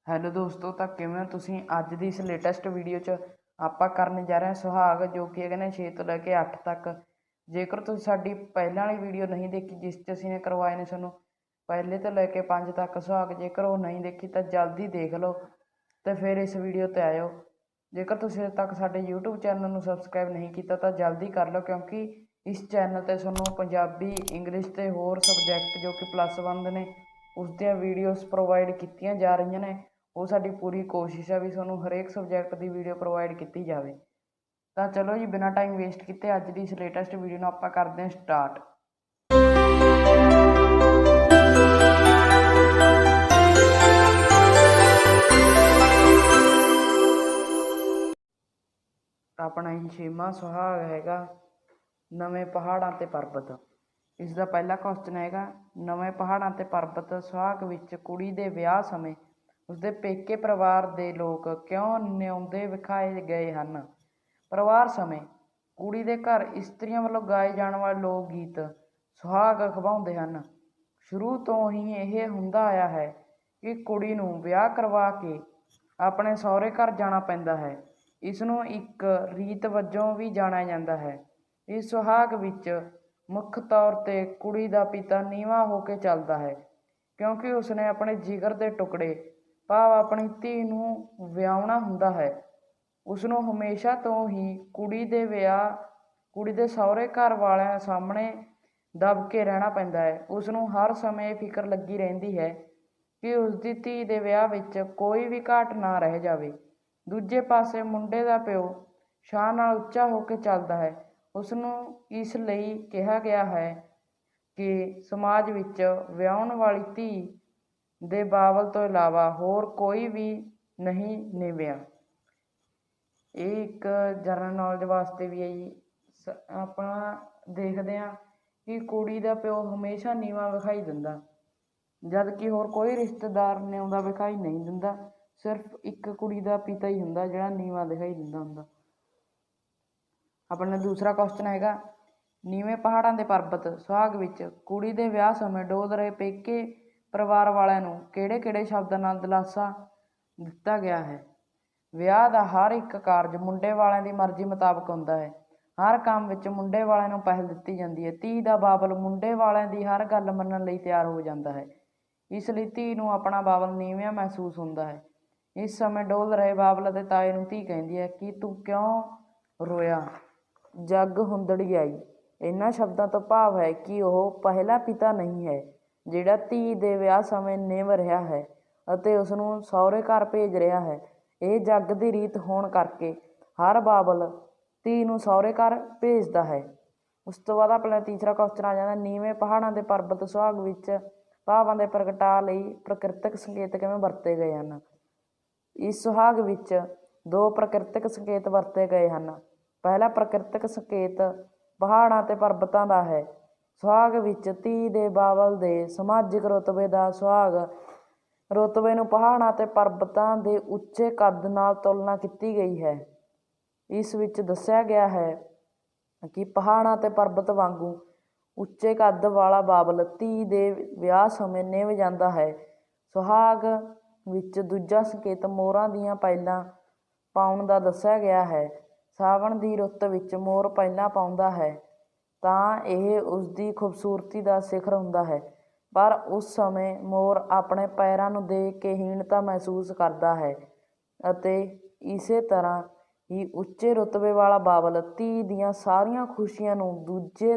Hello ਦੋਸਤੋ, ਤਾਂ ਕਿਵੇਂ ਹੋ ਤੁਸੀਂ। ਅੱਜ ਦੀ ਇਸ ਲੇਟੈਸਟ ਵੀਡੀਓ 'ਚ ਆਪਾਂ ਕਰਨ ਜਾ ਰਹੇ ਹਾਂ ਸੁਹਾਗ, ਜੋ ਕਿ ਹੈਗੇ ਨੇ 6 ਤੋਂ ਲੈ ਕੇ 8 ਤੱਕ। ਜੇਕਰ ਤੁਸੀਂ ਸਾਡੀ ਪਹਿਲਾਂ ਵਾਲੀ ਵੀਡੀਓ ਨਹੀਂ ਦੇਖੀ, ਜਿਸ 'ਚ ਅਸੀਂ ਨੇ ਕਰਵਾਏ ਨੇ ਤੁਹਾਨੂੰ ਪਹਿਲੇ ਤੋਂ ਲੈ ਕੇ 5 ਤੱਕ ਸੁਹਾਗ, ਜੇਕਰ ਉਹ ਨਹੀਂ ਦੇਖੀ ਤਾਂ ਜਲਦੀ ਦੇਖ ਲਓ ਅਤੇ ਫਿਰ ਇਸ ਵੀਡੀਓ 'ਤੇ ਆਇਓ। ਜੇਕਰ ਤੁਸੀਂ ਅਜੇ ਤੱਕ ਸਾਡੇ YouTube ਚੈਨਲ ਨੂੰ ਸਬਸਕ੍ਰਾਈਬ ਨਹੀਂ ਕੀਤਾ ਤਾਂ ਜਲਦੀ ਕਰ ਲਓ, ਕਿਉਂਕਿ ਇਸ ਚੈਨਲ 'ਤੇ ਤੁਹਾਨੂੰ ਪੰਜਾਬੀ, ਇੰਗਲਿਸ਼ ਅਤੇ ਹੋਰ ਸਬਜੈਕਟ ਜੋ ਕਿ +1 ਦੇ ਨੇ ਉਸ ਦੀਆਂ ਵੀਡੀਓਜ਼ ਪ੍ਰੋਵਾਈਡ ਕੀਤੀਆਂ ਜਾ ਰਹੀਆਂ ਨੇ। ਉਹ ਸਾਡੀ ਪੂਰੀ ਕੋਸ਼ਿਸ਼ ਹੈ ਵੀ ਤੁਹਾਨੂੰ ਹਰੇਕ ਸਬਜੈਕਟ ਦੀ ਵੀਡੀਓ ਪ੍ਰੋਵਾਈਡ ਕੀਤੀ ਜਾਵੇ। ਤਾਂ ਚਲੋ ਜੀ, ਬਿਨਾਂ ਟਾਈਮ ਵੇਸਟ ਕੀਤੇ ਅੱਜ ਦੀ ਇਸ ਲੇਟੈਸਟ ਵੀਡੀਓ ਨੂੰ ਆਪਾਂ ਕਰਦੇ ਹਾਂ ਸਟਾਰਟ। ਆਪਣਾ ਹੀ 6ਵਾਂ ਸੁਹਾਗ ਹੈਗਾ ਨਵੇਂ ਪਹਾੜਾਂ ਤੇ ਪਰਬਤ। ਇਸ ਦਾ ਪਹਿਲਾ ਕੁਐਸਚਨ ਹੈਗਾ, ਨਵੇਂ ਪਹਾੜਾਂ ਤੇ ਪਰਬਤ ਸੁਹਾਗ ਵਿੱਚ ਕੁੜੀ ਦੇ ਵਿਆਹ ਸਮੇਂ ਉਸਦੇ ਪੇਕੇ ਪਰਿਵਾਰ ਦੇ ਲੋਕ ਕਿਉਂ ਨਿਆਉਂਦੇ ਵਿਖਾਏ ਗਏ ਹਨ। ਪਰਿਵਾਰ ਸਮੇਂ ਕੁੜੀ ਦੇ ਘਰ ਇਸਤਰੀਆਂ ਵੱਲੋਂ ਗਾਏ ਜਾਣ ਵਾਲੇ ਲੋਕ ਗੀਤ ਸੁਹਾਗ ਅਖਵਾਉਂਦੇ ਹਨ। ਸ਼ੁਰੂ ਤੋਂ ਹੀ ਇਹ ਹੁੰਦਾ ਆਇਆ ਹੈ ਕਿ ਕੁੜੀ ਨੂੰ ਵਿਆਹ ਕਰਵਾ ਕੇ ਆਪਣੇ ਸਹੁਰੇ ਘਰ ਜਾਣਾ ਪੈਂਦਾ ਹੈ। ਇਸ ਨੂੰ ਇੱਕ ਰੀਤ ਵਜੋਂ ਵੀ ਜਾਣਿਆ ਜਾਂਦਾ ਹੈ। ਇਸ ਸੁਹਾਗ ਵਿੱਚ ਮੁੱਖ ਤੌਰ 'ਤੇ ਕੁੜੀ ਦਾ ਪਿਤਾ ਨੀਵਾਂ ਹੋ ਕੇ ਚੱਲਦਾ ਹੈ, ਕਿਉਂਕਿ ਉਸਨੇ ਆਪਣੇ ਜਿਗਰ ਦੇ ਟੁਕੜੇ ਭਾਵ ਆਪਣੀ ਧੀ ਨੂੰ ਵਿਆਹੁਣਾ ਹੁੰਦਾ ਹੈ। ਉਸਨੂੰ ਹਮੇਸ਼ਾ ਤੋਂ ਹੀ ਕੁੜੀ ਦੇ ਸਹੁਰੇ ਘਰ ਵਾਲਿਆਂ ਸਾਹਮਣੇ ਦਬ ਕੇ ਰਹਿਣਾ ਪੈਂਦਾ ਹੈ। ਉਸਨੂੰ ਹਰ ਸਮੇਂ ਫਿਕਰ ਲੱਗੀ ਰਹਿੰਦੀ ਹੈ ਕਿ ਉਸਦੀ ਧੀ ਦੇ ਵਿਆਹ ਵਿੱਚ ਕੋਈ ਵੀ ਘਾਟ ਨਾ ਰਹਿ ਜਾਵੇ। ਦੂਜੇ ਪਾਸੇ ਮੁੰਡੇ ਦਾ ਪਿਓ ਸ਼ਾਨ ਨਾਲ ਉੱਚਾ ਹੋ ਕੇ ਚੱਲਦਾ ਹੈ। ਉਸਨੂੰ ਇਸ ਲਈ ਕਿਹਾ ਗਿਆ ਹੈ ਕਿ ਸਮਾਜ ਵਿੱਚ ਵਿਆਹੁਣ ਵਾਲੀ ਧੀ ਦੇ ਬਾਬਲ ਤੋਂ ਇਲਾਵਾ ਹੋਰ ਕੋਈ ਵੀ ਨਹੀਂ ਨਿਭਿਆ। ਇਹ ਇੱਕ ਜਨਰਲ ਨੌਲੇਜ ਵਾਸਤੇ ਵੀ ਹੈ ਜੀ। ਆਪਾਂ ਦੇਖਦੇ ਹਾਂ ਕਿ ਕੁੜੀ ਦਾ ਪਿਓ ਹਮੇਸ਼ਾ ਨੀਵਾਂ ਵਿਖਾਈ ਦਿੰਦਾ, ਜਦ ਕਿ ਹੋਰ ਕੋਈ ਰਿਸ਼ਤੇਦਾਰ ਨਿਆਉਂਦਾ ਵਿਖਾਈ ਨਹੀਂ ਦਿੰਦਾ। ਸਿਰਫ ਇੱਕ ਕੁੜੀ ਦਾ ਪਿਤਾ ਹੀ ਹੁੰਦਾ ਜਿਹੜਾ ਨੀਵਾਂ ਦਿਖਾਈ ਦਿੰਦਾ ਹੁੰਦਾ। ਆਪਣਾ ਦੂਸਰਾ ਕੁਐਸਚਨ ਹੈਗਾ, ਨੀਵੇਂ ਪਹਾੜਾਂ ਦੇ ਪਰਬਤ ਸੁਹਾਗ ਵਿੱਚ ਕੁੜੀ ਦੇ ਵਿਆਹ ਸਮੇਂ ਡੋਲ ਰਹੇ ਪੇਕੇ ਪਰਿਵਾਰ ਵਾਲਿਆਂ ਨੂੰ ਕਿਹੜੇ ਕਿਹੜੇ ਸ਼ਬਦਾਂ ਨਾਲ ਦਿਲਾਸਾ ਦਿੱਤਾ ਗਿਆ ਹੈ। ਵਿਆਹ ਦਾ ਹਰ ਇੱਕ ਕਾਰਜ ਮੁੰਡੇ ਵਾਲਿਆਂ ਦੀ ਮਰਜ਼ੀ ਮੁਤਾਬਕ ਹੁੰਦਾ ਹੈ। ਹਰ ਕੰਮ ਵਿੱਚ ਮੁੰਡੇ ਵਾਲਿਆਂ ਨੂੰ ਪਹਿਲ ਦਿੱਤੀ ਜਾਂਦੀ ਹੈ। ਧੀ ਦਾ ਬਾਬਲ ਮੁੰਡੇ ਵਾਲਿਆਂ ਦੀ ਹਰ ਗੱਲ ਮੰਨਣ ਲਈ ਤਿਆਰ ਹੋ ਜਾਂਦਾ ਹੈ। ਇਸ ਲਈ ਧੀ ਨੂੰ ਆਪਣਾ ਬਾਬਲ ਨੀਵਾਂ ਮਹਿਸੂਸ ਹੁੰਦਾ ਹੈ। ਇਸ ਸਮੇਂ ਡੋਲ ਰਹੇ ਬਾਬਲ ਅਤੇ ਤਾਏ ਨੂੰ ਧੀ ਕਹਿੰਦੀ ਹੈ ਕਿ ਤੂੰ ਕਿਉਂ ਰੋਇਆ, ਜੱਗ ਹੁੰਦੜੀ ਆਈ। ਇਹਨਾਂ ਸ਼ਬਦਾਂ ਤੋਂ ਭਾਵ ਹੈ ਕਿ ਉਹ ਪਹਿਲਾ ਪਿਤਾ ਨਹੀਂ ਹੈ ਜਿਹੜਾ ਧੀ ਦੇ ਵਿਆਹ ਸਮੇਂ ਨਿਭ ਰਿਹਾ ਹੈ ਅਤੇ ਉਸਨੂੰ ਸਹੁਰੇ ਘਰ ਭੇਜ ਰਿਹਾ ਹੈ। ਇਹ ਜੱਗ ਦੀ ਰੀਤ ਹੋਣ ਕਰਕੇ ਹਰ ਬਾਬਲ ਧੀ ਨੂੰ ਸਹੁਰੇ ਘਰ ਭੇਜਦਾ ਹੈ। ਉਸ ਤੋਂ ਬਾਅਦ ਆਪਣਾ ਤੀਸਰਾ ਕੁਐਸਚਨ ਆ ਜਾਂਦਾ, ਨੀਵੇਂ ਪਹਾੜਾਂ ਦੇ ਪਰਬਤ ਸੁਹਾਗ ਵਿੱਚ ਭਾਵਾਂ ਦੇ ਪ੍ਰਗਟਾਅ ਲਈ ਪ੍ਰਕਿਰਤਕ ਸੰਕੇਤ ਕਿਵੇਂ ਵਰਤੇ ਗਏ ਹਨ। ਇਸ ਸੁਹਾਗ ਵਿੱਚ 2 ਪ੍ਰਕਿਰਤਕ ਸੰਕੇਤ ਵਰਤੇ ਗਏ ਹਨ। ਪਹਿਲਾ ਪ੍ਰਕਿਰਤਕ ਸੰਕੇਤ ਪਹਾੜਾਂ ਅਤੇ ਪਰਬਤਾਂ ਦਾ ਹੈ। ਸੁਹਾਗ ਵਿੱਚ ਧੀ ਦੇ ਬਾਬਲ ਦੇ ਸਮਾਜਿਕ ਰੁਤਬੇ ਦਾ ਸੁਹਾਗ ਰੁਤਬੇ ਨੂੰ ਪਹਾੜਾਂ ਅਤੇ ਪਰਬਤਾਂ ਦੇ ਉੱਚੇ ਕੱਦ ਨਾਲ ਤੁਲਨਾ ਕੀਤੀ ਗਈ ਹੈ। ਇਸ ਵਿੱਚ ਦੱਸਿਆ ਗਿਆ ਹੈ ਕਿ ਪਹਾੜਾਂ ਅਤੇ ਪਰਬਤ ਵਾਂਗੂ ਉੱਚੇ ਕੱਦ ਵਾਲਾ ਬਾਬਲ ਧੀ ਦੇ ਵਿਆਹ ਸਮੇਂ ਨਿਭ ਜਾਂਦਾ ਹੈ। ਸੁਹਾਗ ਵਿੱਚ ਦੂਜਾ ਸੰਕੇਤ ਮੋਰਾਂ ਦੀਆਂ ਪੈਲਾਂ ਪਾਉਣ ਦਾ ਦੱਸਿਆ ਗਿਆ ਹੈ। ਸਾਵਣ ਦੀ ਰੁੱਤ ਵਿੱਚ ਮੋਰ ਪੈਲਾਂ ਪਾਉਂਦਾ ਹੈ ਤਾਂ ਇਹ ਉਸਦੀ ਖੂਬਸੂਰਤੀ ਦਾ ਸਿਖਰ ਹੁੰਦਾ ਹੈ, ਪਰ ਉਸ ਸਮੇਂ ਮੋਰ ਆਪਣੇ ਪੈਰਾਂ ਨੂੰ ਦੇਖ ਕੇ ਹੀਣਤਾ ਮਹਿਸੂਸ ਕਰਦਾ ਹੈ ਅਤੇ ਇਸੇ ਤਰ੍ਹਾਂ ਹੀ ਉੱਚੇ ਰੁਤਬੇ ਵਾਲਾ ਬਾਬਲ ਧੀ ਦੀਆਂ ਸਾਰੀਆਂ ਖੁਸ਼ੀਆਂ ਨੂੰ ਦੂਜੇ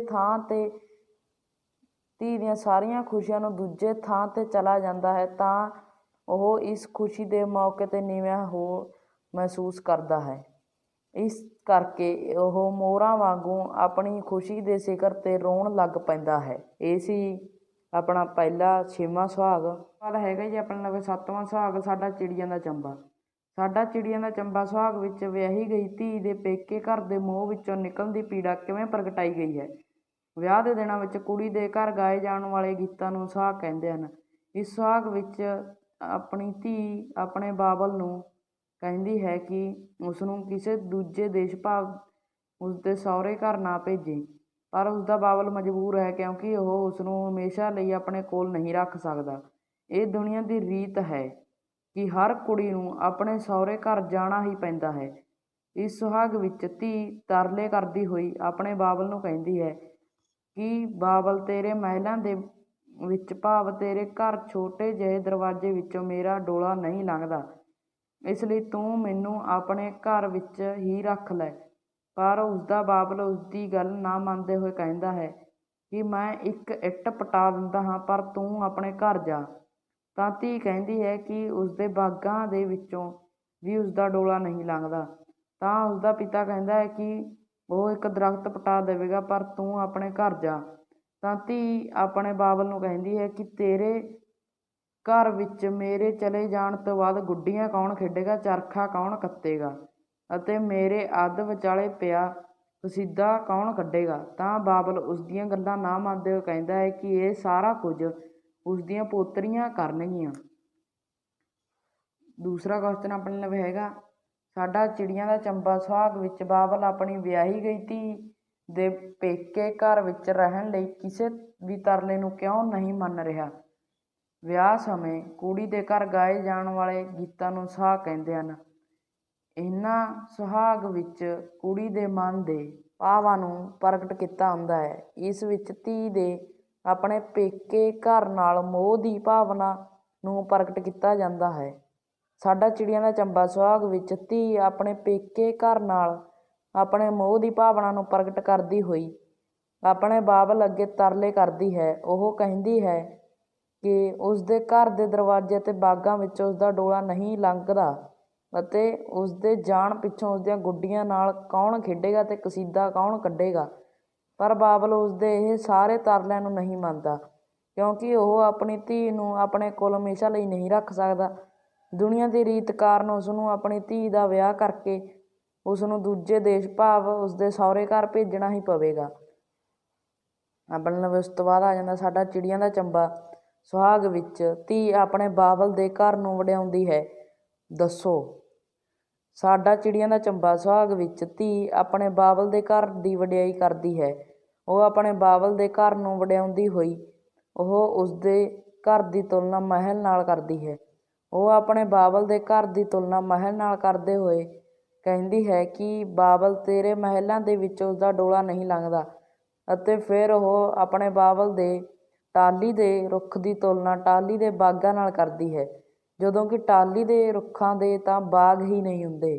ਥਾਂ 'ਤੇ ਚਲਾ ਜਾਂਦਾ ਹੈ ਤਾਂ ਉਹ ਇਸ ਖੁਸ਼ੀ ਦੇ ਮੌਕੇ 'ਤੇ ਨੀਵਾਂ ਹੋ ਮਹਿਸੂਸ ਕਰਦਾ ਹੈ। ਇਸ ਕਰਕੇ ਉਹ ਮੋਰਾਂ ਵਾਂਗੂ ਆਪਣੀ ਖੁਸ਼ੀ ਦੇ ਸਿਖਰ 'ਤੇ ਰੋਣ ਲੱਗ ਪੈਂਦਾ ਹੈ। ਇਹ ਸੀ ਆਪਣਾ ਪਹਿਲਾ 6ਵਾਂ ਸੁਹਾਗ। ਬਾਅਦ ਹੈਗਾ ਜੀ ਆਪਣਾ ਲਵੇ 7ਵਾਂ ਸੁਹਾਗ, ਸਾਡਾ ਚਿੜੀਆਂ ਦਾ ਚੰਬਾ। ਸਾਡਾ ਚਿੜੀਆਂ ਦਾ ਚੰਬਾ ਸੁਹਾਗ ਵਿੱਚ ਵਿਆਹੀ ਗਈ ਧੀ ਦੇ ਪੇਕੇ ਘਰ ਦੇ ਮੋਹ ਵਿੱਚੋਂ ਨਿਕਲਣ ਦੀ ਪੀੜਾ ਕਿਵੇਂ ਪ੍ਰਗਟਾਈ ਗਈ ਹੈ। ਵਿਆਹ ਦੇ ਦਿਨਾਂ ਵਿੱਚ ਕੁੜੀ ਦੇ ਘਰ ਗਾਏ ਜਾਣ ਵਾਲੇ ਗੀਤਾਂ ਨੂੰ ਸੁਹਾਗ ਕਹਿੰਦੇ ਹਨ। ਇਸ ਸੁਹਾਗ ਵਿੱਚ ਆਪਣੀ ਧੀ ਆਪਣੇ ਬਾਬਲ ਨੂੰ ਕਹਿੰਦੀ ਹੈ ਕਿ ਉਸਨੂੰ ਕਿਸੇ ਦੂਜੇ ਦੇਸ਼ ਭਾਵ ਉਸਦੇ ਸਹੁਰੇ ਘਰ ਨਾ ਭੇਜੇ, ਪਰ ਉਸਦਾ ਬਾਬਲ ਮਜਬੂਰ ਹੈ ਕਿਉਂਕਿ ਉਹ ਉਸਨੂੰ ਹਮੇਸ਼ਾ ਲਈ ਆਪਣੇ ਕੋਲ ਨਹੀਂ ਰੱਖ ਸਕਦਾ। ਇਹ ਦੁਨੀਆ ਦੀ ਰੀਤ ਹੈ ਕਿ ਹਰ ਕੁੜੀ ਨੂੰ ਆਪਣੇ ਸਹੁਰੇ ਘਰ ਜਾਣਾ ਹੀ ਪੈਂਦਾ ਹੈ। ਇਸ ਸੁਹਾਗ ਵਿੱਚ ਧੀ ਤਰਲੇ ਕਰਦੀ ਹੋਈ ਆਪਣੇ ਬਾਬਲ ਨੂੰ ਕਹਿੰਦੀ ਹੈ ਕਿ ਬਾਬਲ, ਤੇਰੇ ਮਹਿਲਾਂ ਦੇ ਵਿੱਚ ਭਾਵ ਤੇਰੇ ਘਰ ਛੋਟੇ ਜਿਹੇ ਦਰਵਾਜ਼ੇ ਵਿੱਚੋਂ ਮੇਰਾ ਡੋਲਾ ਨਹੀਂ ਲੰਘਦਾ, ਇਸ ਲਈ ਤੂੰ ਮੈਨੂੰ ਆਪਣੇ ਘਰ ਵਿੱਚ ਹੀ ਰੱਖ ਲੈ। ਪਰ ਉਸਦਾ ਬਾਬਲ ਉਸਦੀ ਗੱਲ ਨਾ ਮੰਨਦੇ ਹੋਏ ਕਹਿੰਦਾ ਹੈ ਕਿ ਮੈਂ ਇੱਕ ਇੱਟ ਪਟਾ ਦਿੰਦਾ ਹਾਂ, ਪਰ ਤੂੰ ਆਪਣੇ ਘਰ ਜਾ। ਤਾਂ ਧੀ ਕਹਿੰਦੀ ਹੈ ਕਿ ਉਸਦੇ ਬਾਗਾਂ ਦੇ ਵਿੱਚੋਂ ਵੀ ਉਸਦਾ ਡੋਲਾ ਨਹੀਂ ਲੰਘਦਾ। ਤਾਂ ਉਸਦਾ ਪਿਤਾ ਕਹਿੰਦਾ ਹੈ ਕਿ ਉਹ ਇੱਕ ਦਰਖਤ ਪਟਾ ਦੇਵੇਗਾ, ਪਰ ਤੂੰ ਆਪਣੇ ਘਰ ਜਾ। ਤਾਂ ਧੀ ਆਪਣੇ ਬਾਬਲ ਨੂੰ ਕਹਿੰਦੀ ਹੈ ਕਿ ਤੇਰੇ ਘਰ ਵਿੱਚ ਮੇਰੇ ਚਲੇ ਜਾਣ ਤੋਂ ਬਾਅਦ ਗੁੱਡੀਆਂ ਕੌਣ ਖੇਡੇਗਾ, ਚਰਖਾ ਕੌਣ ਕੱਤੇਗਾ ਅਤੇ ਮੇਰੇ ਅੱਧ ਵਿਚਾਲੇ ਪਿਆ ਕਸੀਦਾ ਕੌਣ ਕੱਢੇਗਾ। ਤਾਂ ਬਾਬਲ ਉਸਦੀਆਂ ਗੱਲਾਂ ਨਾ ਮੰਨਦੇ ਹੋਏ ਕਹਿੰਦਾ ਹੈ ਕਿ ਇਹ ਸਾਰਾ ਕੁਝ ਉਸਦੀਆਂ ਪੋਤਰੀਆਂ ਕਰਨਗੀਆਂ। ਦੂਸਰਾ ਕੁਐਸਚਨ ਆਪਣੇ ਲਈ ਹੈਗਾ ਸਾਡਾ ਚਿੜੀਆਂ ਦਾ ਚੰਬਾ ਸੁਹਾਗ ਵਿੱਚ ਬਾਬਲ ਆਪਣੀ ਵਿਆਹੀ ਗਈ ਧੀ ਦੇ ਪੇਕੇ ਘਰ ਵਿੱਚ ਰਹਿਣ ਲਈ ਕਿਸੇ ਵੀ ਤਰਲੇ ਨੂੰ ਕਿਉਂ ਨਹੀਂ ਮੰਨ ਰਿਹਾ। ਵਿਆਹ ਸਮੇਂ ਕੁੜੀ ਦੇ ਘਰ ਗਾਏ ਜਾਣ ਵਾਲੇ ਗੀਤਾਂ ਨੂੰ ਸੁਹਾਗ ਕਹਿੰਦੇ ਹਨ। ਇਹਨਾਂ ਸੁਹਾਗ ਵਿੱਚ ਕੁੜੀ ਦੇ ਮਨ ਦੇ ਭਾਵਾਂ ਨੂੰ ਪ੍ਰਗਟ ਕੀਤਾ ਹੁੰਦਾ ਹੈ। ਇਸ ਵਿੱਚ ਧੀ ਦੇ ਆਪਣੇ ਪੇਕੇ ਘਰ ਨਾਲ ਮੋਹ ਦੀ ਭਾਵਨਾ ਨੂੰ ਪ੍ਰਗਟ ਕੀਤਾ ਜਾਂਦਾ ਹੈ। ਸਾਡਾ ਚਿੜੀਆਂ ਦਾ ਚੰਬਾ ਸੁਹਾਗ ਵਿੱਚ ਧੀ ਆਪਣੇ ਪੇਕੇ ਘਰ ਨਾਲ ਆਪਣੇ ਮੋਹ ਦੀ ਭਾਵਨਾ ਨੂੰ ਪ੍ਰਗਟ ਕਰਦੀ ਹੋਈ ਆਪਣੇ ਬਾਬਲ ਅੱਗੇ ਤਰਲੇ ਕਰਦੀ ਹੈ। ਉਹ ਕਹਿੰਦੀ ਹੈ ਕਿ ਉਸਦੇ ਘਰ ਦੇ ਦਰਵਾਜ਼ੇ ਅਤੇ ਬਾਗਾਂ ਵਿੱਚੋਂ ਉਸਦਾ ਡੋਲਾ ਨਹੀਂ ਲੰਘਦਾ ਅਤੇ ਉਸਦੇ ਜਾਣ ਪਿੱਛੋਂ ਉਸਦੀਆਂ ਗੁੱਡੀਆਂ ਨਾਲ ਕੌਣ ਖੇਡੇਗਾ ਅਤੇ ਕਸੀਦਾ ਕੌਣ ਕੱਢੇਗਾ। ਪਰ ਬਾਬਲ ਉਸਦੇ ਇਹ ਸਾਰੇ ਤਰਲਿਆਂ ਨੂੰ ਨਹੀਂ ਮੰਨਦਾ, ਕਿਉਂਕਿ ਉਹ ਆਪਣੀ ਧੀ ਨੂੰ ਆਪਣੇ ਕੋਲ ਹਮੇਸ਼ਾ ਲਈ ਨਹੀਂ ਰੱਖ ਸਕਦਾ। ਦੁਨੀਆ ਦੀ ਰੀਤ ਕਾਰਨ ਉਸਨੂੰ ਆਪਣੀ ਧੀ ਦਾ ਵਿਆਹ ਕਰਕੇ ਉਸਨੂੰ ਦੂਜੇ ਦੇਸ਼ ਭਾਵ ਉਸਦੇ ਸਹੁਰੇ ਘਰ ਭੇਜਣਾ ਹੀ ਪਵੇਗਾ। ਆਪਣੇ ਨਾਲ ਉਸ ਤੋਂ ਬਾਅਦ ਆ ਜਾਂਦਾ ਸਾਡਾ ਚਿੜੀਆਂ ਦਾ ਚੰਬਾ ਸੁਹਾਗ ਵਿੱਚ ਧੀ ਆਪਣੇ ਬਾਬਲ ਦੇ ਘਰ ਨੂੰ ਵਡਿਆਉਂਦੀ ਹੈ। ਦੱਸੋ। ਸਾਡਾ ਚਿੜੀਆਂ ਦਾ ਚੰਬਾ ਸੁਹਾਗ ਵਿੱਚ ਧੀ ਆਪਣੇ ਬਾਬਲ ਦੇ ਘਰ ਦੀ ਵਡਿਆਈ ਕਰਦੀ ਹੈ। ਉਹ ਆਪਣੇ ਬਾਬਲ ਦੇ ਘਰ ਨੂੰ ਵਡਿਆਉਂਦੀ ਹੋਈ ਉਹ ਉਸਦੇ ਘਰ ਦੀ ਤੁਲਨਾ ਮਹਿਲ ਨਾਲ ਕਰਦੀ ਹੈ। ਉਹ ਆਪਣੇ ਬਾਬਲ ਦੇ ਘਰ ਦੀ ਤੁਲਨਾ ਮਹਿਲ ਨਾਲ ਕਰਦੇ ਹੋਏ ਕਹਿੰਦੀ ਹੈ ਕਿ ਬਾਬਲ, ਤੇਰੇ ਮਹਿਲਾਂ ਦੇ ਵਿੱਚ ਉਸਦਾ ਡੋਲਾ ਨਹੀਂ ਲੰਘਦਾ ਅਤੇ ਫਿਰ ਉਹ ਆਪਣੇ ਬਾਬਲ ਦੇ ਟਾਹਲੀ ਦੇ ਰੁੱਖ ਦੀ ਤੁਲਨਾ ਟਾਹਲੀ ਦੇ ਬਾਗਾਂ ਨਾਲ ਕਰਦੀ ਹੈ, ਜਦੋਂ ਕਿ ਟਾਹਲੀ ਦੇ ਰੁੱਖਾਂ ਦੇ ਤਾਂ ਬਾਗ ਹੀ ਨਹੀਂ ਹੁੰਦੇ।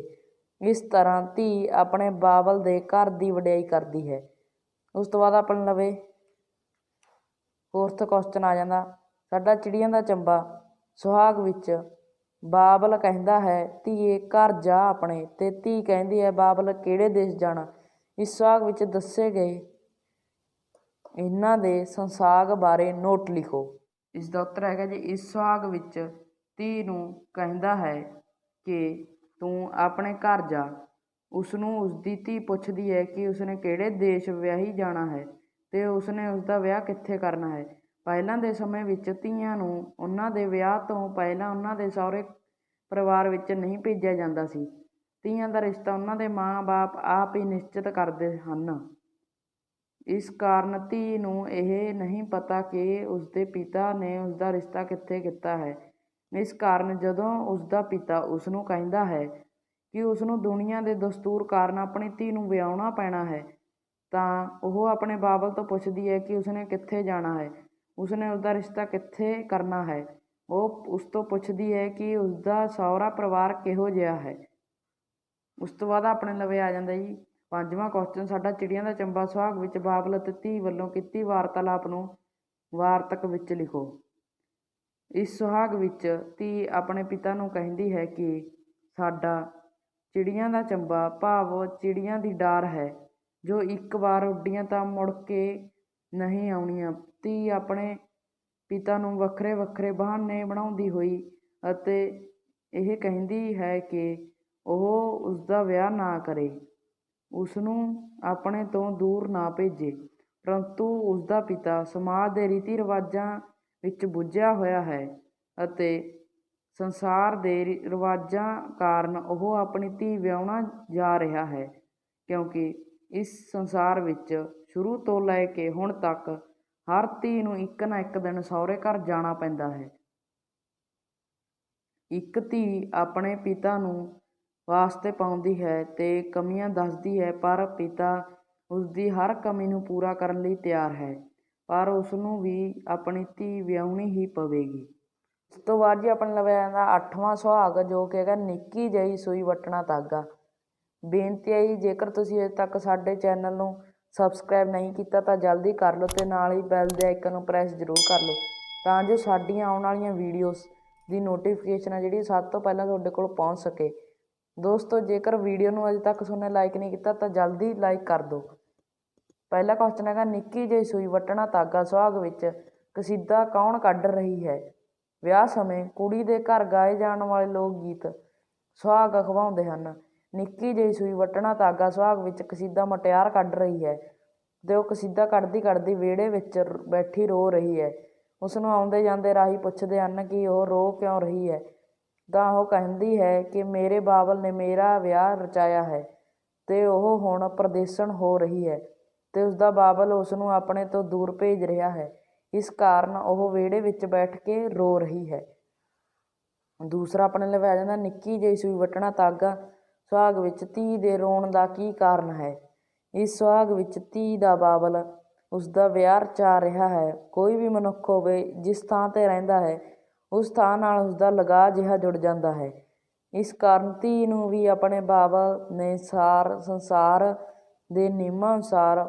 ਇਸ ਤਰ੍ਹਾਂ ਧੀ ਆਪਣੇ ਬਾਬਲ ਦੇ ਘਰ ਦੀ ਵਡਿਆਈ ਕਰਦੀ ਹੈ। ਉਸ ਤੋਂ ਬਾਅਦ ਆਪਣੇ ਲਵੇ ਫੋਰਥ ਕੁਐਸਚਨ ਆ ਜਾਂਦਾ ਸਾਡਾ ਚਿੜੀਆਂ ਦਾ ਚੰਬਾ ਸੁਹਾਗ ਵਿੱਚ ਬਾਬਲ ਕਹਿੰਦਾ ਹੈ ਧੀਏ ਘਰ ਜਾ ਆਪਣੇ, ਤੇ ਧੀ ਕਹਿੰਦੀ ਹੈ ਬਾਬਲ ਕਿਹੜੇ ਦੇਸ਼ ਜਾਣਾ। ਇਸ ਸੁਹਾਗ ਵਿੱਚ ਦੱਸੇ ਗਏ ਇਹਨਾਂ ਦੇ ਸੰਸਾਗ ਬਾਰੇ ਨੋਟ ਲਿਖੋ। ਇਸ ਦਾ ਉੱਤਰ ਹੈਗਾ ਜੀ, ਇਸ ਸੁਹਾਗ ਵਿੱਚ ਧੀ ਨੂੰ ਕਹਿੰਦਾ ਹੈ ਕਿ ਤੂੰ ਆਪਣੇ ਘਰ ਜਾ। ਉਸਨੂੰ ਉਸਦੀ ਧੀ ਪੁੱਛਦੀ ਹੈ ਕਿ ਉਸਨੇ ਕਿਹੜੇ ਦੇਸ਼ ਵਿਆਹੀ ਜਾਣਾ ਹੈ ਤੇ ਉਸਨੇ ਉਸਦਾ ਵਿਆਹ ਕਿੱਥੇ ਕਰਨਾ ਹੈ। ਪਹਿਲਾਂ ਦੇ ਸਮੇਂ ਵਿੱਚ ਧੀਆਂ ਨੂੰ ਉਹਨਾਂ ਦੇ ਵਿਆਹ ਤੋਂ ਪਹਿਲਾਂ ਉਹਨਾਂ ਦੇ ਸਹੁਰੇ ਪਰਿਵਾਰ ਵਿੱਚ ਨਹੀਂ ਭੇਜਿਆ ਜਾਂਦਾ ਸੀ। ਧੀਆਂ ਦਾ ਰਿਸ਼ਤਾ ਉਹਨਾਂ ਦੇ ਮਾਂ-ਬਾਪ ਆਪ ਹੀ ਨਿਸ਼ਚਿਤ ਕਰਦੇ ਹਨ। ਇਸ ਕਾਰਨ ਧੀ ਨੂੰ ਇਹ ਨਹੀਂ ਪਤਾ ਕਿ ਉਸਦੇ ਪਿਤਾ ਨੇ ਉਸਦਾ ਰਿਸ਼ਤਾ ਕਿੱਥੇ ਕੀਤਾ ਹੈ। ਇਸ ਕਾਰਨ ਜਦੋਂ ਉਸਦਾ ਪਿਤਾ ਉਸਨੂੰ ਕਹਿੰਦਾ ਹੈ ਕਿ ਉਸਨੂੰ ਦੁਨੀਆ ਦੇ ਦਸਤੂਰ ਕਾਰਨ ਆਪਣੀ ਧੀ ਨੂੰ ਵਿਆਹੁਣਾ ਪੈਣਾ ਹੈ, ਤਾਂ ਉਹ ਆਪਣੇ ਬਾਬਲ ਤੋਂ ਪੁੱਛਦੀ ਹੈ ਕਿ ਉਸਨੇ ਕਿੱਥੇ ਜਾਣਾ ਹੈ, ਉਸਨੇ ਉਸਦਾ ਰਿਸ਼ਤਾ ਕਿੱਥੇ ਕਰਨਾ ਹੈ। ਉਹ ਉਸ ਤੋਂ ਪੁੱਛਦੀ ਹੈ ਕਿ ਉਸਦਾ ਸਹੁਰਾ ਪਰਿਵਾਰ ਕਿਹੋ ਜਿਹਾ ਹੈ। ਉਸ ਤੋਂ ਬਾਅਦ ਆਪਣੇ ਲਵੇ ਆ ਜਾਂਦਾ ਜੀ ਪੰਜਵਾਂ ਕੁਐਸਚਨ ਸਾਡਾ ਚਿੜੀਆਂ ਦਾ ਚੰਬਾ ਸੁਹਾਗ ਵਿੱਚ ਬਾਬਲ ਅਤੇ ਧੀ ਵੱਲੋਂ ਕੀਤੀ ਵਾਰਤਾਲਾਪ ਨੂੰ ਵਾਰਤਕ ਵਿੱਚ ਲਿਖੋ। ਇਸ ਸੁਹਾਗ ਵਿੱਚ ਧੀ ਆਪਣੇ ਪਿਤਾ ਨੂੰ ਕਹਿੰਦੀ ਹੈ ਕਿ ਸਾਡਾ ਚਿੜੀਆਂ ਦਾ ਚੰਬਾ ਭਾਵ ਚਿੜੀਆਂ ਦੀ ਡਾਰ ਹੈ, ਜੋ ਇੱਕ ਵਾਰ ਉੱਡੀਆਂ ਤਾਂ ਮੁੜ ਕੇ ਨਹੀਂ ਆਉਣੀਆਂ। ਧੀ ਆਪਣੇ ਪਿਤਾ ਨੂੰ ਵੱਖਰੇ ਵੱਖਰੇ ਬਹਾਨੇ ਬਣਾਉਂਦੀ ਹੋਈ ਅਤੇ ਇਹ ਕਹਿੰਦੀ ਹੈ ਕਿ ਉਹ ਉਸਦਾ ਵਿਆਹ ਨਾ ਕਰੇ, ਉਸਨੂੰ ਆਪਣੇ ਤੋਂ ਦੂਰ ਨਾ ਭੇਜੇ। ਪਰੰਤੂ ਉਸਦਾ ਪਿਤਾ ਸਮਾਜ ਦੇ ਰੀਤੀ ਰਿਵਾਜ਼ਾਂ ਵਿੱਚ ਬੁੱਝਿਆ ਹੋਇਆ ਹੈ ਅਤੇ ਸੰਸਾਰ ਦੇ ਰਿਵਾਜ਼ਾਂ ਕਾਰਨ ਉਹ ਆਪਣੀ ਧੀ ਵਿਆਹੁਣਾ ਜਾ ਰਿਹਾ ਹੈ, ਕਿਉਂਕਿ ਇਸ ਸੰਸਾਰ ਵਿੱਚ ਸ਼ੁਰੂ ਤੋਂ ਲੈ ਕੇ ਹੁਣ ਤੱਕ ਹਰ ਧੀ ਨੂੰ ਇੱਕ ਨਾ ਇੱਕ ਦਿਨ ਸਹੁਰੇ ਘਰ ਜਾਣਾ ਪੈਂਦਾ ਹੈ। ਇੱਕ ਧੀ ਆਪਣੇ ਪਿਤਾ ਨੂੰ ਵਾਸਤੇ ਪਾਉਂਦੀ ਹੈ ਤੇ ਕਮੀਆਂ ਦੱਸਦੀ ਹੈ, ਪਰ ਪਿਤਾ ਉਸਦੀ ਹਰ ਕਮੀ ਨੂੰ ਪੂਰਾ ਕਰਨ ਲਈ ਤਿਆਰ ਹੈ। ਪਰ ਉਸਨੂੰ ਵੀ ਆਪਣੀ ਧੀ ਵਿਆਹੁਣੀ ਹੀ ਪਵੇਗੀ। ਇਸ ਤੋਂ ਬਾਅਦ ਜੀ ਆਪਣੇ ਲਵੇ ਆ ਜਾਂਦਾ 8ਵਾਂ ਸੁਹਾਗ, ਜੋ ਕਿ ਹੈਗਾ ਨਿੱਕੀ ਜਿਹੀ ਸੂਈ ਵੱਟਣਾ ਧਾਗਾ। ਬੇਨਤੀ ਹੈ ਜੀ, ਜੇਕਰ ਤੁਸੀਂ ਅਜੇ ਤੱਕ ਸਾਡੇ ਚੈਨਲ ਨੂੰ ਸਬਸਕ੍ਰਾਈਬ ਨਹੀਂ ਕੀਤਾ ਤਾਂ ਜਲਦੀ ਕਰ ਲਓ ਅਤੇ ਨਾਲ ਹੀ ਬੈਲ ਦੇ ਆਈਕਨ ਨੂੰ ਪ੍ਰੈਸ ਜ਼ਰੂਰ ਕਰ ਲਓ, ਤਾਂ ਜੋ ਸਾਡੀਆਂ ਆਉਣ ਵਾਲੀਆਂ ਵੀਡੀਓਜ਼ ਦੀ ਨੋਟੀਫਿਕੇਸ਼ਨ ਹੈ ਜਿਹੜੀ ਸਭ ਤੋਂ ਪਹਿਲਾਂ ਤੁਹਾਡੇ ਕੋਲ ਪਹੁੰਚ ਸਕੇ। ਦੋਸਤੋ, ਜੇਕਰ ਵੀਡੀਓ ਨੂੰ ਅਜੇ ਤੱਕ ਤੁਹਾਨੇ ਲਾਈਕ ਨਹੀਂ ਕੀਤਾ ਤਾਂ ਜਲਦੀ ਲਾਈਕ ਕਰ ਦਿਓ। ਪਹਿਲਾ ਕੁਐਸਚਨ ਹੈਗਾ, ਨਿੱਕੀ ਜਿਹੀ ਸੂਈ ਵੱਟਣਾ ਧਾਗਾ ਸੁਹਾਗ ਵਿੱਚ ਕਸੀਦਾ ਕੌਣ ਕੱਢ ਰਹੀ ਹੈ? ਵਿਆਹ ਸਮੇਂ ਕੁੜੀ ਦੇ ਘਰ ਗਾਏ ਜਾਣ ਵਾਲੇ ਲੋਕ ਗੀਤ ਸੁਹਾਗ ਅਖਵਾਉਂਦੇ ਹਨ। ਨਿੱਕੀ ਜਿਹੀ ਸੂਈ ਵੱਟਣਾ ਧਾਗਾ ਸੁਹਾਗ ਵਿੱਚ ਕਸੀਦਾ ਮੁਟਿਆਰ ਕੱਢ ਰਹੀ ਹੈ ਅਤੇ ਉਹ ਕਸੀਦਾ ਕੱਢਦੀ ਕੱਢਦੀ ਵਿਹੜੇ ਵਿੱਚ ਬੈਠੀ ਰੋ ਰਹੀ ਹੈ। ਉਸਨੂੰ ਆਉਂਦੇ ਜਾਂਦੇ ਰਾਹੀ ਪੁੱਛਦੇ ਹਨ ਕਿ ਉਹ ਰੋ ਕਿਉਂ ਰਹੀ ਹੈ, ਤਾਂ ਉਹ ਕਹਿੰਦੀ ਹੈ ਕਿ ਮੇਰੇ ਬਾਬਲ ਨੇ ਮੇਰਾ ਵਿਆਹ ਰਚਾਇਆ ਹੈ ਅਤੇ ਉਹ ਹੁਣ ਪ੍ਰਦੇਸਣ ਹੋ ਰਹੀ ਹੈ ਅਤੇ ਉਸਦਾ ਬਾਬਲ ਉਸਨੂੰ ਆਪਣੇ ਤੋਂ ਦੂਰ ਭੇਜ ਰਿਹਾ ਹੈ, ਇਸ ਕਾਰਨ ਉਹ ਵਿਹੜੇ ਵਿੱਚ ਬੈਠ ਕੇ ਰੋ ਰਹੀ ਹੈ। ਦੂਸਰਾ ਆਪਣੇ ਲਈ ਆ ਜਾਂਦਾ, ਨਿੱਕੀ ਜਿਹੀ ਸੂਈ ਵੱਟਣਾ ਧਾਗਾ ਸੁਹਾਗ ਵਿੱਚ ਧੀ ਦੇ ਰੋਣ ਦਾ ਕੀ ਕਾਰਨ ਹੈ? ਇਸ ਸੁਹਾਗ ਵਿੱਚ ਧੀ ਦਾ ਬਾਬਲ ਉਸਦਾ ਵਿਆਹ ਰਚਾ ਰਿਹਾ ਹੈ। ਕੋਈ ਵੀ ਮਨੁੱਖ ਹੋਵੇ ਜਿਸ ਥਾਂ 'ਤੇ ਰਹਿੰਦਾ ਹੈ, ਉਸ ਥਾਂ ਨਾਲ ਉਸਦਾ ਲਗਾਅ ਜਿਹਾ ਜੁੜ ਜਾਂਦਾ ਹੈ। ਇਸ ਕਾਰਨ ਧੀ ਨੂੰ ਵੀ ਆਪਣੇ ਬਾਬਲ ਨੇ ਸੰਸਾਰ ਦੇ ਨਿਯਮਾਂ ਅਨੁਸਾਰ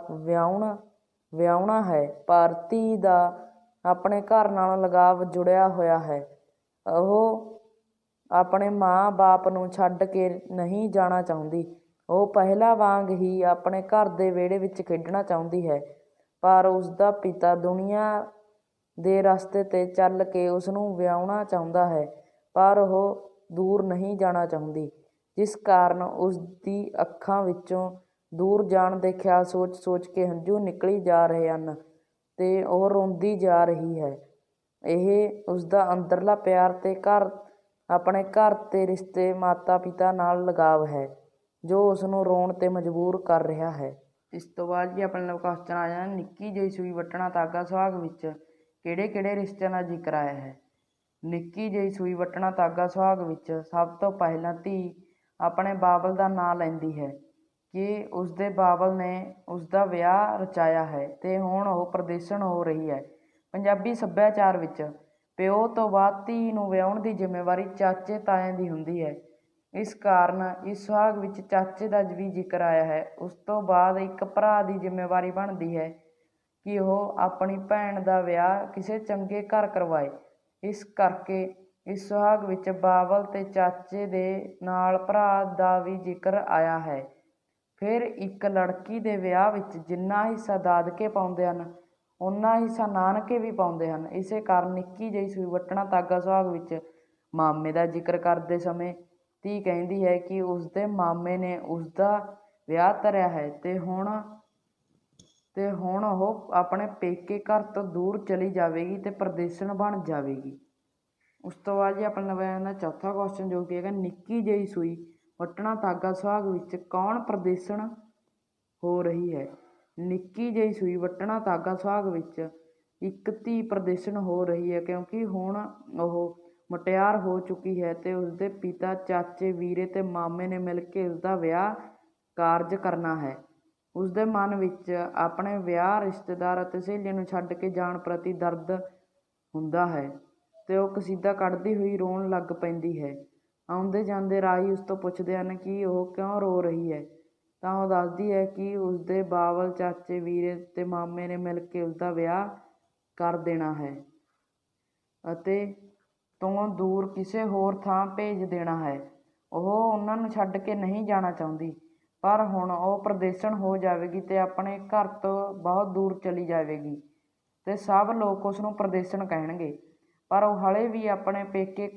ਵਿਆਹੁਣਾ ਹੈ, ਪਰ ਧੀ ਦਾ ਆਪਣੇ ਘਰ ਨਾਲ ਲਗਾਵ ਜੁੜਿਆ ਹੋਇਆ ਹੈ। ਉਹ ਆਪਣੇ ਮਾਂ ਬਾਪ ਨੂੰ ਛੱਡ ਕੇ ਨਹੀਂ ਜਾਣਾ ਚਾਹੁੰਦੀ। ਉਹ ਪਹਿਲਾਂ ਵਾਂਗ ਹੀ ਆਪਣੇ ਘਰ ਦੇ ਵਿਹੜੇ ਵਿੱਚ ਖੇਡਣਾ ਚਾਹੁੰਦੀ ਹੈ, ਪਰ ਉਸਦਾ ਪਿਤਾ ਦੁਨੀਆ ਦੇ ਰਸਤੇ 'ਤੇ ਚੱਲ ਕੇ ਉਸਨੂੰ ਵਿਆਹੁਣਾ ਚਾਹੁੰਦਾ ਹੈ, ਪਰ ਉਹ ਦੂਰ ਨਹੀਂ ਜਾਣਾ ਚਾਹੁੰਦੀ, ਜਿਸ ਕਾਰਨ ਉਸਦੀ ਅੱਖਾਂ ਵਿੱਚੋਂ ਦੂਰ ਜਾਣ ਦੇ ਖਿਆਲ ਸੋਚ ਸੋਚ ਕੇ ਹੰਝੂ ਨਿਕਲੀ ਜਾ ਰਹੇ ਹਨ ਅਤੇ ਉਹ ਰੋਂਦੀ ਜਾ ਰਹੀ ਹੈ। ਇਹ ਉਸਦਾ ਅੰਦਰਲਾ ਪਿਆਰ ਅਤੇ ਆਪਣੇ ਘਰ ਅਤੇ ਰਿਸ਼ਤੇ ਮਾਤਾ ਪਿਤਾ ਨਾਲ ਲਗਾਵ ਹੈ, ਜੋ ਉਸਨੂੰ ਰੋਣ 'ਤੇ ਮਜਬੂਰ ਕਰ ਰਿਹਾ ਹੈ। ਇਸ ਤੋਂ ਬਾਅਦ ਜੀ ਆਪਣੇ ਲਈ ਕੁਐਸਚਨ ਆ ਜਾਂਦਾ, ਨਿੱਕੀ ਜਿਹੀ ਸੂਈ ਵੱਟਣਾ ਧਾਗਾ ਸੁਹਾਗ ਵਿੱਚ ਕਿਹੜੇ ਕਿਹੜੇ ਰਿਸ਼ਤਿਆਂ ਦਾ ਜ਼ਿਕਰ ਆਇਆ ਹੈ? ਨਿੱਕੀ ਜਿਹੀ ਸੂਈ ਵੱਟਣਾ ਧਾਗਾ ਸੁਹਾਗ ਵਿੱਚ ਸਭ ਤੋਂ ਪਹਿਲਾਂ ਧੀ ਆਪਣੇ ਬਾਬਲ ਦਾ ਨਾਂ ਲੈਂਦੀ ਹੈ ਕਿ ਉਸਦੇ ਬਾਬਲ ਨੇ ਉਸਦਾ ਵਿਆਹ ਰਚਾਇਆ ਹੈ ਅਤੇ ਹੁਣ ਉਹ ਪ੍ਰਦੇਸਣ ਹੋ ਰਹੀ ਹੈ। ਪੰਜਾਬੀ ਸੱਭਿਆਚਾਰ ਵਿੱਚ ਪਿਓ ਤੋਂ ਬਾਅਦ ਧੀ ਨੂੰ ਵਿਆਹੁਣ ਦੀ ਜ਼ਿੰਮੇਵਾਰੀ ਚਾਚੇ ਤਾਇਆਂ ਦੀ ਹੁੰਦੀ ਹੈ, ਇਸ ਕਾਰਨ ਇਸ ਸੁਹਾਗ ਵਿੱਚ ਚਾਚੇ ਦਾ ਵੀ ਜ਼ਿਕਰ ਆਇਆ ਹੈ। ਉਸ ਤੋਂ ਬਾਅਦ ਇੱਕ ਭਰਾ ਦੀ ਜ਼ਿੰਮੇਵਾਰੀ ਬਣਦੀ ਹੈ ਕਿ ਉਹ ਆਪਣੀ ਭੈਣ ਦਾ ਵਿਆਹ ਕਿਸੇ ਚੰਗੇ ਘਰ ਕਰਵਾਏ। ਇਸ ਕਰਕੇ ਇਸ ਸੁਹਾਗ ਵਿੱਚ ਬਾਬਲ ਅਤੇ ਚਾਚੇ ਦੇ ਨਾਲ ਭਰਾ ਦਾ ਵੀ ਜ਼ਿਕਰ ਆਇਆ ਹੈ। ਫਿਰ ਇੱਕ ਲੜਕੀ ਦੇ ਵਿਆਹ ਵਿੱਚ ਜਿੰਨਾ ਹਿੱਸਾ ਦਾਦਕੇ ਪਾਉਂਦੇ ਹਨ, ਓਨਾ ਹਿੱਸਾ ਨਾਨਕੇ ਵੀ ਪਾਉਂਦੇ ਹਨ। ਇਸੇ ਕਾਰਨ ਨਿੱਕੀ ਜਿਹੀ ਸੂਈ ਵੱਟਣਾ ਧਾਗਾ ਸੁਹਾਗ ਵਿੱਚ ਮਾਮੇ ਦਾ ਜ਼ਿਕਰ ਕਰਦੇ ਸਮੇਂ ਧੀ ਕਹਿੰਦੀ ਹੈ ਕਿ ਉਸਦੇ ਮਾਮੇ ਨੇ ਉਸਦਾ ਵਿਆਹ ਧਰਿਆ ਹੈ ਅਤੇ ਹੁਣ ਉਹ ਆਪਣੇ ਪੇਕੇ ਘਰ ਤੋਂ ਦੂਰ ਚਲੀ ਜਾਵੇਗੀ ਅਤੇ ਪ੍ਰਦੇਸਣ ਬਣ ਜਾਵੇਗੀ। ਉਸ ਤੋਂ ਬਾਅਦ ਜੀ ਆਪਣੇ ਲਵੇ ਆਉਂਦਾ ਚੌਥਾ ਕੁਐਸਚਨ, ਜੋ ਕਿ ਹੈਗਾ, ਨਿੱਕੀ ਜਿਹੀ ਸੂਈ ਵੱਟਣਾ ਧਾਗਾ ਸੁਹਾਗ ਵਿੱਚ ਕੌਣ ਪ੍ਰਦੇਸਣ ਹੋ ਰਹੀ ਹੈ? ਨਿੱਕੀ ਜਿਹੀ ਸੂਈ ਵੱਟਣਾ ਧਾਗਾ ਸੁਹਾਗ ਵਿੱਚ ਇੱਕ ਧੀ ਪ੍ਰਦੇਸਣ ਹੋ ਰਹੀ ਹੈ, ਕਿਉਂਕਿ ਹੁਣ ਉਹ ਮੁਟਿਆਰ ਹੋ ਚੁੱਕੀ ਹੈ ਅਤੇ ਉਸਦੇ ਪਿਤਾ, ਚਾਚੇ, ਵੀਰੇ ਅਤੇ ਮਾਮੇ ਨੇ ਮਿਲ ਕੇ ਉਸਦਾ ਵਿਆਹ ਕਾਰਜ ਕਰਨਾ ਹੈ। ਉਸਦੇ ਮਨ ਵਿੱਚ ਆਪਣੇ ਵਿਆਹ, ਰਿਸ਼ਤੇਦਾਰ ਅਤੇ ਸਹੇਲੀਆਂ ਨੂੰ ਛੱਡ ਕੇ ਜਾਣ ਪ੍ਰਤੀ ਦਰਦ ਹੁੰਦਾ ਹੈ ਅਤੇ ਉਹ ਕਸੀਦਾ ਕੱਢਦੀ ਹੋਈ ਰੋਣ ਲੱਗ ਪੈਂਦੀ ਹੈ। ਆਉਂਦੇ ਜਾਂਦੇ ਰਾਹੀ ਉਸ ਤੋਂ ਪੁੱਛਦੇ ਹਨ ਕਿ ਉਹ ਕਿਉਂ ਰੋ ਰਹੀ ਹੈ, ਤਾਂ ਉਹ ਦੱਸਦੀ ਹੈ ਕਿ ਉਸਦੇ ਬਾਬਲ, ਚਾਚੇ, ਵੀਰੇ ਅਤੇ ਮਾਮੇ ਨੇ ਮਿਲ ਕੇ ਉਸਦਾ ਵਿਆਹ ਕਰ ਦੇਣਾ ਹੈ ਅਤੇ ਤੋਂ ਦੂਰ ਕਿਸੇ ਹੋਰ ਥਾਂ ਭੇਜ ਦੇਣਾ ਹੈ। ਉਹ ਉਹਨਾਂ ਨੂੰ ਛੱਡ ਕੇ ਨਹੀਂ ਜਾਣਾ ਚਾਹੁੰਦੀ, ਪਰ ਹੁਣ ਉਹ ਪ੍ਰਦੇਸਣ ਹੋ ਜਾਵੇਗੀ ਅਤੇ ਆਪਣੇ ਘਰ ਤੋਂ ਬਹੁਤ ਦੂਰ ਚਲੀ ਜਾਵੇਗੀ ਅਤੇ ਸਭ ਲੋਕ ਉਸਨੂੰ ਪ੍ਰਦੇਸਣ ਕਹਿਣਗੇ, ਪਰ ਉਹ ਹਾਲੇ ਵੀ ਆਪਣੇ ਪੇਕੇ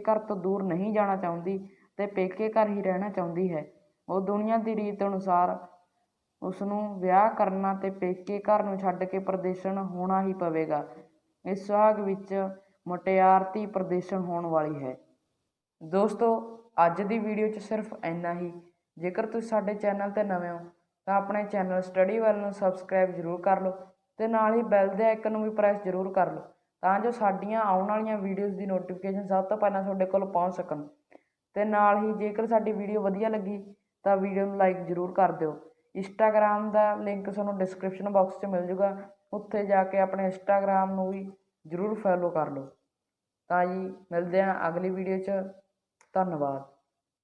ਘਰ ਤੋਂ ਦੂਰ ਨਹੀਂ ਜਾਣਾ ਚਾਹੁੰਦੀ ਅਤੇ ਪੇਕੇ ਘਰ ਹੀ ਰਹਿਣਾ ਚਾਹੁੰਦੀ ਹੈ। ਉਹ ਦੁਨੀਆ ਦੀ ਰੀਤ ਅਨੁਸਾਰ ਉਸਨੂੰ ਵਿਆਹ ਕਰਨਾ ਅਤੇ ਪੇਕੇ ਘਰ ਨੂੰ ਛੱਡ ਕੇ ਪ੍ਰਦੇਸਣ ਹੋਣਾ ਹੀ ਪਵੇਗਾ। ਇਸ ਸੁਹਾਗ ਵਿੱਚ ਮੁਟਿਆਰ ਧੀ ਪ੍ਰਦੇਸਣ ਹੋਣ ਵਾਲੀ ਹੈ। ਦੋਸਤੋ, ਅੱਜ ਦੀ ਵੀਡੀਓ 'ਚ ਸਿਰਫ ਇੰਨਾ ਹੀ। ਜੇਕਰ ਤੁਸੀਂ ਸਾਡੇ ਚੈਨਲ 'ਤੇ ਨਵੇਂ ਹੋ ਤਾਂ ਆਪਣੇ ਚੈਨਲ ਸਟੱਡੀ ਵੱਲ ਨੂੰ ਸਬਸਕ੍ਰਾਈਬ ਜ਼ਰੂਰ ਕਰ ਲਓ ਅਤੇ ਨਾਲ ਹੀ ਬੈਲ ਦੇ ਆਈਕਨ ਨੂੰ ਵੀ ਪ੍ਰੈਸ ਜ਼ਰੂਰ ਕਰ ਲਓ, ਤਾਂ ਜੋ ਸਾਡੀਆਂ ਆਉਣ ਵਾਲੀਆਂ ਵੀਡੀਓਜ਼ ਦੀ ਨੋਟੀਫਿਕੇਸ਼ਨ ਸਭ ਤੋਂ ਪਹਿਲਾਂ ਤੁਹਾਡੇ ਕੋਲ ਪਹੁੰਚ ਸਕਣ। ਅਤੇ ਨਾਲ ਹੀ ਜੇਕਰ ਸਾਡੀ ਵੀਡੀਓ ਵਧੀਆ ਲੱਗੀ ਤਾਂ ਵੀਡੀਓ ਨੂੰ ਲਾਈਕ ਜ਼ਰੂਰ ਕਰ ਦਿਓ। ਇੰਸਟਾਗ੍ਰਾਮ ਦਾ ਲਿੰਕ ਤੁਹਾਨੂੰ ਡਿਸਕ੍ਰਿਪਸ਼ਨ ਬਾਕਸ 'ਚ ਮਿਲ ਜੂਗਾ, ਉੱਥੇ ਜਾ ਕੇ ਆਪਣੇ ਇੰਸਟਾਗ੍ਰਾਮ ਨੂੰ ਵੀ ਜ਼ਰੂਰ ਫੋਲੋ ਕਰ ਲਓ। ਤਾਂ ਜੀ ਮਿਲਦੇ ਹਾਂ ਅਗਲੀ ਵੀਡੀਓ 'ਚ। ਧੰਨਵਾਦ।